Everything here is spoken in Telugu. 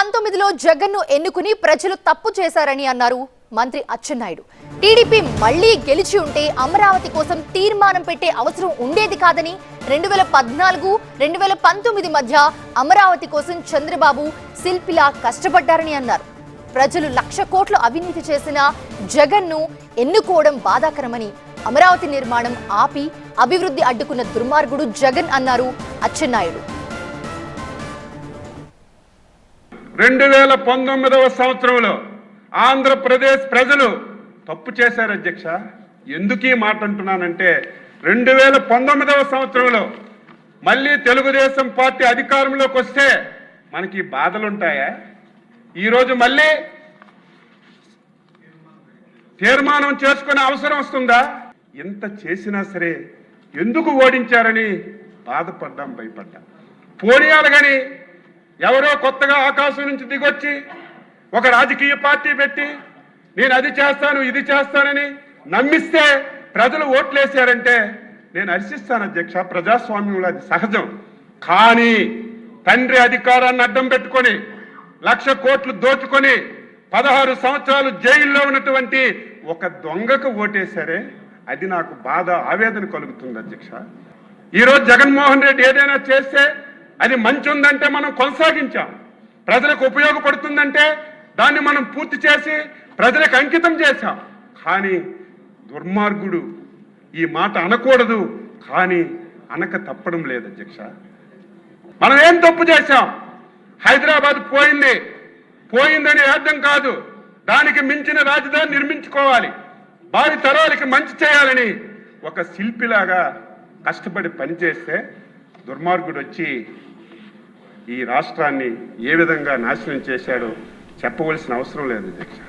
2019లో జగన్ను ఎన్నుకుని ప్రజలు తప్పు చేశారని అన్నారు మంత్రి అచ్చెన్నాయుడు. టీడీపీ మళ్లీ గెలిచి ఉంటే అమరావతి కోసం తీర్మానం పెట్టే అవసరం ఉండేది కాదని, 2014, 2019 మధ్య అమరావతి కోసం చంద్రబాబు శిల్పిలా కష్టపడ్డారని అన్నారు. ప్రజలు 1,00,000 కోట్ల అవినీతి చేసిన జగన్ను ఎన్నుకోవడం బాధాకరమని, అమరావతి నిర్మాణం ఆపి అభివృద్ధి అడ్డుకున్న దుర్మార్గుడు జగన్ అన్నారు అచ్చెన్నాయుడు. 2019వ సంవత్సరంలో ఆంధ్రప్రదేశ్ ప్రజలు తప్పు చేశారు అధ్యక్ష. ఎందుకు ఈ మాట అంటున్నానంటే 2019వ సంవత్సరంలో మళ్ళీ తెలుగుదేశం పార్టీ అధికారంలోకి వస్తే మనకి బాధలు ఉంటాయా? ఈరోజు మళ్ళీ తీర్మానం చేసుకునే అవసరం వస్తుందా? ఎంత చేసినా సరే ఎందుకు ఓడించారని బాధపడ్డాం, భయపడ్డాం. పోనీయాలు కానీ ఎవరో కొత్తగా ఆకాశం నుంచి దిగొచ్చి ఒక రాజకీయ పార్టీ పెట్టి నేను అది చేస్తాను ఇది చేస్తానని నమ్మిస్తే ప్రజలు ఓట్లేశారంటే నేను హర్షిస్తాను అధ్యక్ష. ప్రజాస్వామ్యంలో అది సహజం. కానీ తండ్రి అధికారాన్ని అడ్డం పెట్టుకొని 1,00,000 కోట్లు దోచుకొని 16 సంవత్సరాలు జైల్లో ఉన్నటువంటి ఒక దొంగకు ఓటేశారే, అది నాకు బాధ, ఆవేదన కలుగుతుంది అధ్యక్ష. ఈరోజు జగన్మోహన్ రెడ్డి ఏదైనా చేస్తే అది మంచి ఉందంటే మనం కొనసాగించాం, ప్రజలకు ఉపయోగపడుతుందంటే దాన్ని మనం పూర్తి చేసి ప్రజలకు అంకితం చేశాం. కానీ దుర్మార్గుడు ఈ మాట అనకూడదు, కానీ అనక తప్పడం లేదు అధ్యక్ష. మనం ఏం తప్పు చేశాం? హైదరాబాద్ పోయిందని అర్థం కాదు, దానికి మించిన రాజధాని నిర్మించుకోవాలి, భావి తరాలకి మంచి చేయాలని ఒక శిల్పిలాగా కష్టపడి పనిచేస్తే దుర్మార్గుడు వచ్చి ఈ రాష్ట్రాన్ని ఏ విధంగా నాశనం చేశాడో చెప్పవలసిన అవసరం లేదు అధ్యక్ష.